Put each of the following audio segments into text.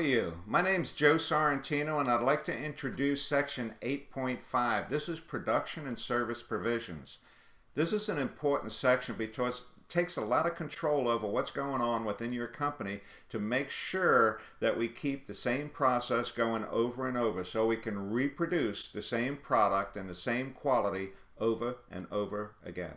are you? My name's Joe Sorrentino and I'd like to introduce section 8.5. This is production and service provisions. This is an important section because it takes a lot of control over what's going on within your company to make sure that we keep the same process going over and over so we can reproduce the same product and the same quality over and over again.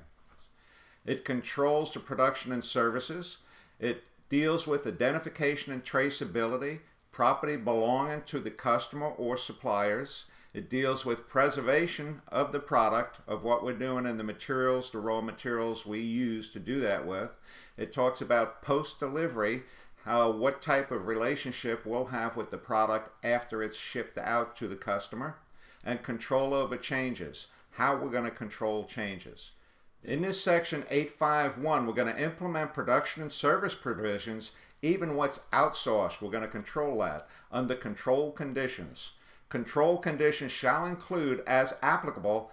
It controls the production and services. It deals with identification and traceability, property belonging to the customer or suppliers. It deals with preservation of the product, of what we're doing and the materials, the raw materials we use to do that with. It talks about post-delivery, what type of relationship we'll have with the product after it's shipped out to the customer, and control over changes, how we're going to control changes. In this section 851, we're going to implement production and service provisions. Even what's outsourced, we're going to control that under control conditions. Control conditions shall include, as applicable,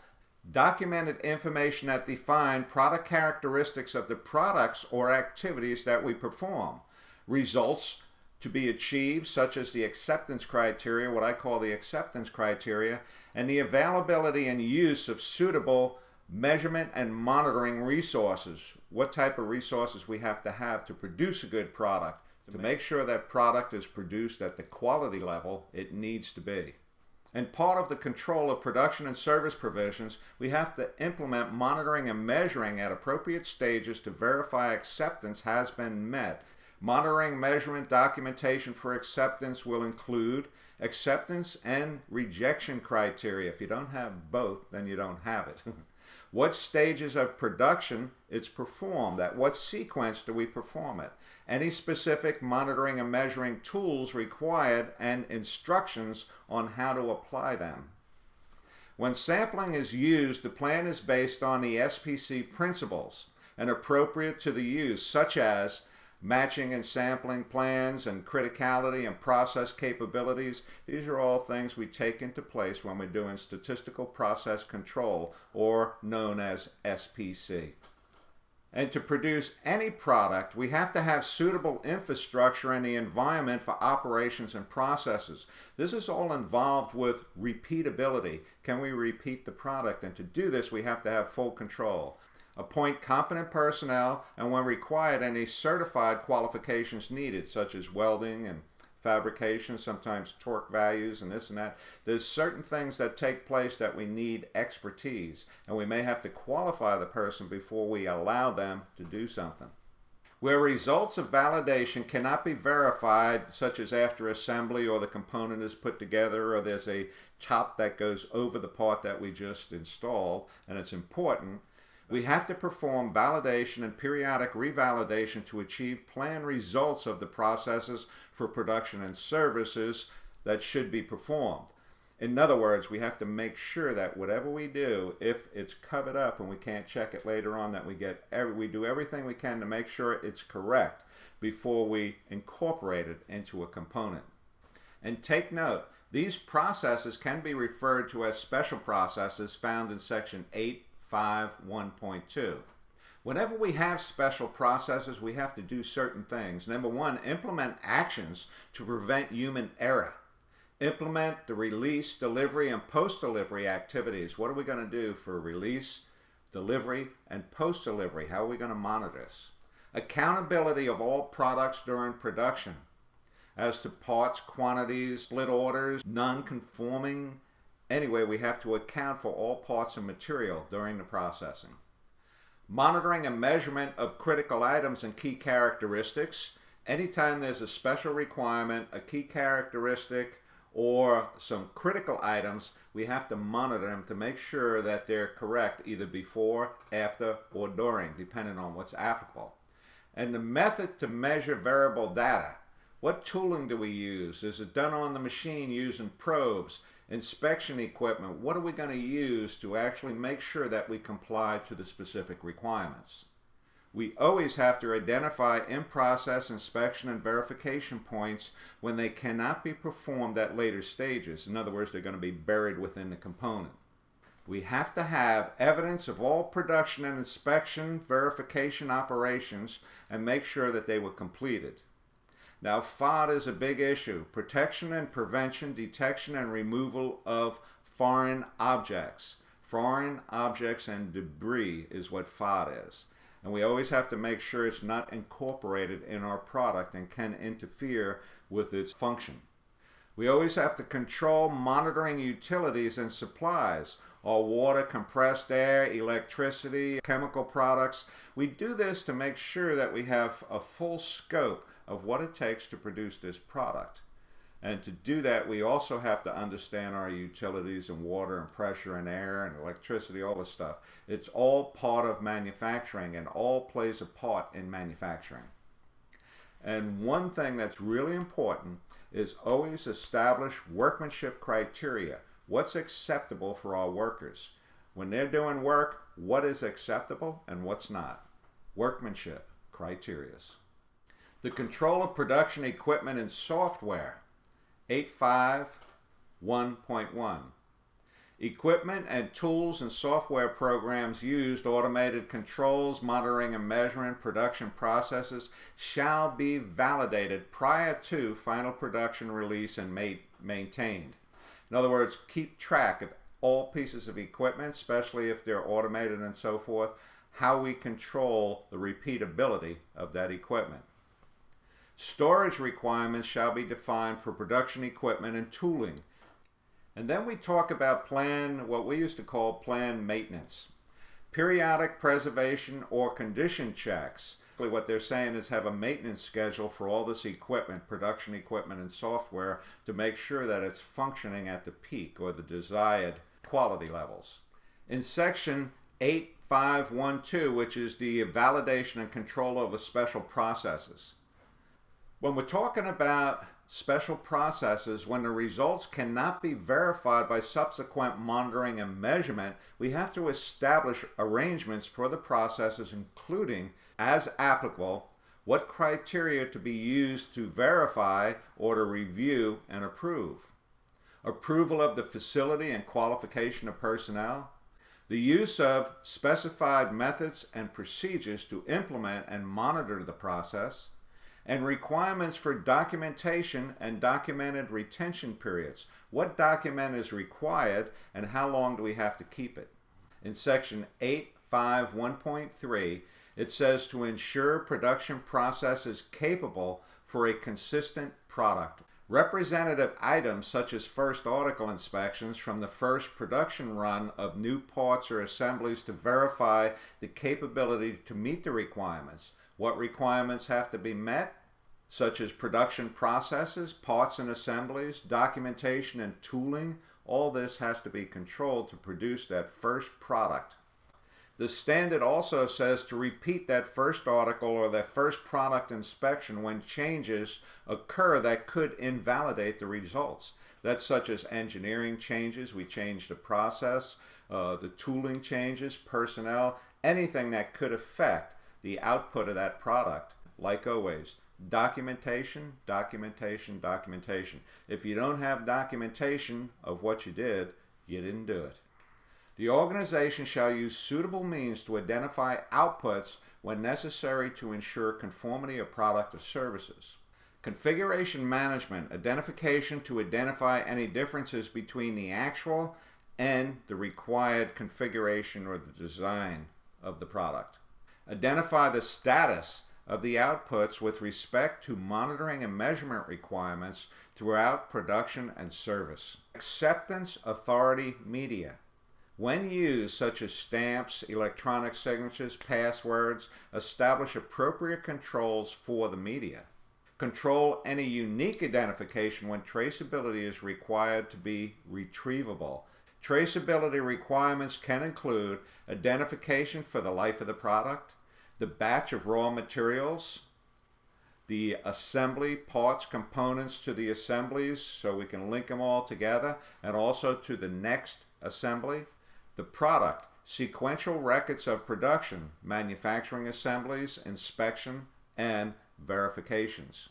documented information that define product characteristics of the products or activities that we perform. Results to be achieved, such as the acceptance criteria, what I call the acceptance criteria, and the availability and use of suitable measurement and monitoring resources. What type of resources we have to produce a good product, to make sure that product is produced at the quality level it needs to be. And part of the control of production and service provisions, we have to implement monitoring and measuring at appropriate stages to verify acceptance has been met. Monitoring, measurement, documentation for acceptance will include acceptance and rejection criteria. If you don't have both, then you don't have it. What stages of production it's performed, at what sequence do we perform it, any specific monitoring and measuring tools required, and instructions on how to apply them. When sampling is used, the plan is based on the SPC principles and appropriate to the use, such as matching and sampling plans and criticality and process capabilities. These are all things we take into place when we're doing statistical process control, or known as SPC. And to produce any product, we have to have suitable infrastructure and the environment for operations and processes. This is all involved with repeatability. Can we repeat the product? And to do this, we have to have full control. Appoint competent personnel, and when required, any certified qualifications needed, such as welding and fabrication, sometimes torque values and this and that. There's certain things that take place that we need expertise, and we may have to qualify the person before we allow them to do something. Where results of validation cannot be verified, such as after assembly or the component is put together or there's a top that goes over the part that we just installed, and it's important, we have to perform validation and periodic revalidation to achieve planned results of the processes for production and services that should be performed. In other words, we have to make sure that whatever we do, if it's covered up and we can't check it later on, that we do everything we can to make sure it's correct before we incorporate it into a component. And take note, these processes can be referred to as special processes found in section 8.5.1.2. Whenever we have special processes, we have to do certain things. Number one, implement actions to prevent human error. Implement the release, delivery, and post-delivery activities. What are we going to do for release, delivery, and post-delivery? How are we going to monitor this? Accountability of all products during production. As to parts, quantities, split orders, non-conforming. Anyway, we have to account for all parts and material during the processing. Monitoring and measurement of critical items and key characteristics. Anytime there's a special requirement, a key characteristic, or some critical items, we have to monitor them to make sure that they're correct either before, after, or during, depending on what's applicable. And the method to measure variable data. What tooling do we use? Is it done on the machine using probes? Inspection equipment, what are we going to use to actually make sure that we comply to the specific requirements? We always have to identify in-process inspection and verification points when they cannot be performed at later stages. In other words, they're going to be buried within the component. We have to have evidence of all production and inspection verification operations and make sure that they were completed. Now, FOD is a big issue. Protection and prevention, detection and removal of foreign objects. Foreign objects and debris is what FOD is. And we always have to make sure it's not incorporated in our product and can interfere with its function. We always have to control monitoring utilities and supplies. All water, compressed air, electricity, chemical products. We do this to make sure that we have a full scope of what it takes to produce this product. And to do that, we also have to understand our utilities and water and pressure and air and electricity, all this stuff. It's all part of manufacturing and all plays a part in manufacturing. And one thing that's really important is always establish workmanship criteria. What's acceptable for our workers? When they're doing work, what is acceptable and what's not? Workmanship criteria. The control of production equipment and software, 851.1. Equipment and tools and software programs used, automated controls, monitoring and measuring production processes shall be validated prior to final production release and maintained. In other words, keep track of all pieces of equipment, especially if they're automated and so forth, how we control the repeatability of that equipment. Storage requirements shall be defined for production equipment and tooling. And then we talk about what we used to call planned maintenance. Periodic preservation or condition checks. What they're saying is have a maintenance schedule for all this equipment, production equipment and software, to make sure that it's functioning at the peak or the desired quality levels. In section 8512, which is the validation and control over special processes. When we're talking about special processes, when the results cannot be verified by subsequent monitoring and measurement, we have to establish arrangements for the processes, including, as applicable, what criteria to be used to verify or to review and approve. Approval of the facility and qualification of personnel. The use of specified methods and procedures to implement and monitor the process. And requirements for documentation and documented retention periods. What document is required and how long do we have to keep it? In section 851.3, it says to ensure production process is capable for a consistent product. Representative items such as first article inspections from the first production run of new parts or assemblies to verify the capability to meet the requirements. What requirements have to be met? Such as production processes, parts and assemblies, documentation and tooling. All this has to be controlled to produce that first product. The standard also says to repeat that first article or that first product inspection when changes occur that could invalidate the results. That's such as engineering changes, we change the process, the tooling changes, personnel, anything that could affect the output of that product. Like always, documentation, documentation, documentation. If you don't have documentation of what you did, you didn't do it. The organization shall use suitable means to identify outputs when necessary to ensure conformity of product or services. Configuration management, identification to identify any differences between the actual and the required configuration or the design of the product. Identify the status of the outputs with respect to monitoring and measurement requirements throughout production and service. Acceptance authority media. When used, such as stamps, electronic signatures, passwords, establish appropriate controls for the media. Control any unique identification when traceability is required to be retrievable. Traceability requirements can include identification for the life of the product, the batch of raw materials, the assembly parts, components to the assemblies so we can link them all together, and also to the next assembly, the product, sequential records of production, manufacturing assemblies, inspection, and verifications.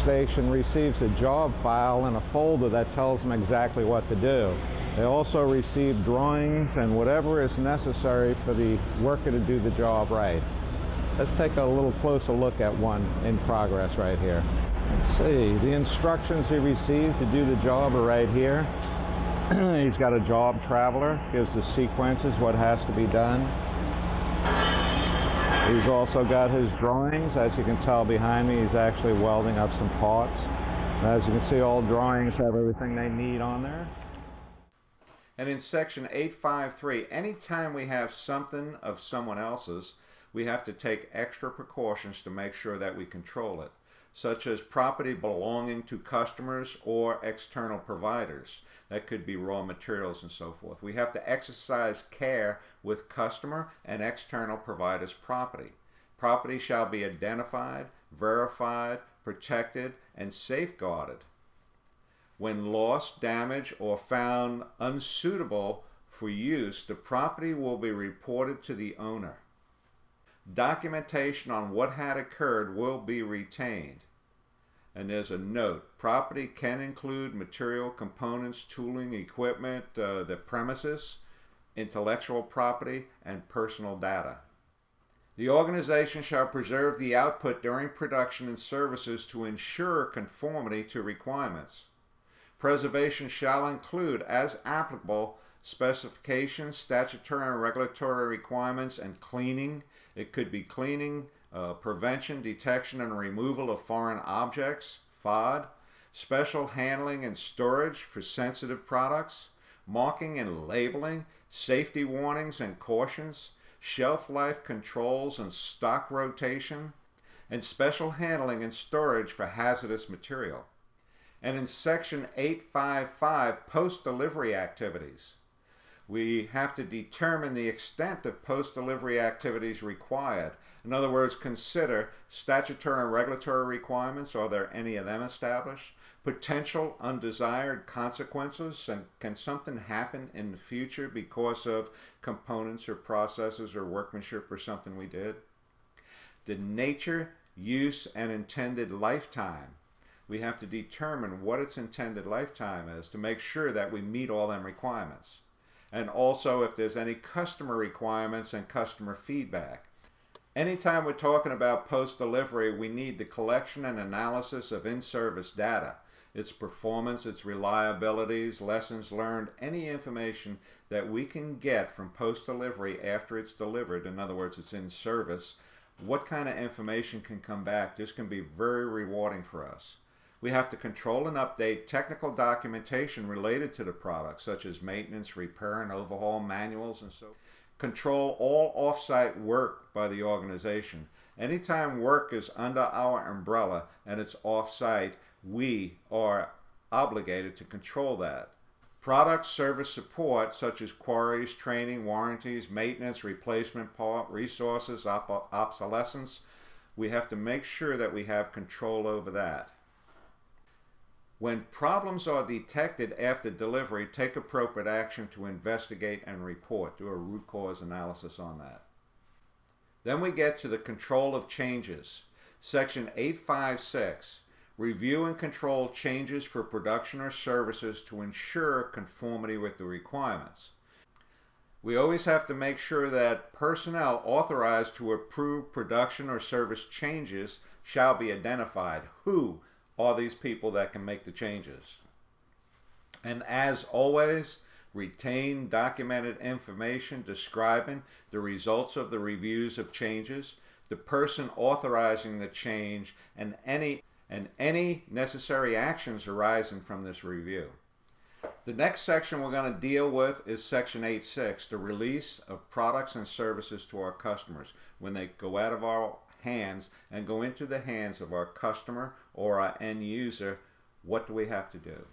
Station receives a job file and a folder that tells them exactly what to do. They also receive drawings and whatever is necessary for the worker to do the job right. Let's take a little closer look at one in progress right here. Let's see, the instructions he received to do the job are right here. He's got a job traveler, gives the sequences, what has to be done. He's also got his drawings. As you can tell behind me, he's actually welding up some parts. As you can see, all drawings have everything they need on there. And in section 853, anytime we have something of someone else's, we have to take extra precautions to make sure that we control it, such as property belonging to customers or external providers. That could be raw materials and so forth. We have to exercise care with customer and external providers' property. Property shall be identified, verified, protected, and safeguarded. When lost, damaged, or found unsuitable for use, the property will be reported to the owner. Documentation on what had occurred will be retained. And there's a note, property can include material components, tooling, equipment, the premises, intellectual property, and personal data. The organization shall preserve the output during production and services to ensure conformity to requirements. Preservation shall include, as applicable, specifications, statutory and regulatory requirements, and cleaning. It could be cleaning, prevention, detection, and removal of foreign objects, FOD, special handling and storage for sensitive products, marking and labeling, safety warnings and cautions, shelf life controls and stock rotation, and special handling and storage for hazardous material. And in section 855, post-delivery activities, we have to determine the extent of post-delivery activities required. In other words, consider statutory and regulatory requirements. Are there any of them established? Potential undesired consequences, and can something happen in the future because of components or processes or workmanship or something we did? The nature, use, and intended lifetime. We have to determine what its intended lifetime is to make sure that we meet all them requirements. And also if there's any customer requirements and customer feedback. Anytime we're talking about post-delivery, we need the collection and analysis of in-service data, its performance, its reliabilities, lessons learned, any information that we can get from post-delivery after it's delivered. In other words, it's in service. What kind of information can come back? This can be very rewarding for us. We have to control and update technical documentation related to the product, such as maintenance, repair, and overhaul manuals, and so on. Control all off-site work by the organization. Anytime work is under our umbrella and it's off-site, we are obligated to control that. Product service support, such as queries, training, warranties, maintenance, replacement part, resources, obsolescence, we have to make sure that we have control over that. When problems are detected after delivery, take appropriate action to investigate and report. Do a root cause analysis on that. Then we get to the control of changes. Section 856. Review and control changes for production or services to ensure conformity with the requirements. We always have to make sure that personnel authorized to approve production or service changes shall be identified. Who are these people that can make the changes? And as always, retain documented information describing the results of the reviews of changes, the person authorizing the change, and any necessary actions arising from this review. The next section we're going to deal with is section 8.6, the release of products and services to our customers. When they go out of our hands and go into the hands of our customer or our end user, what do we have to do?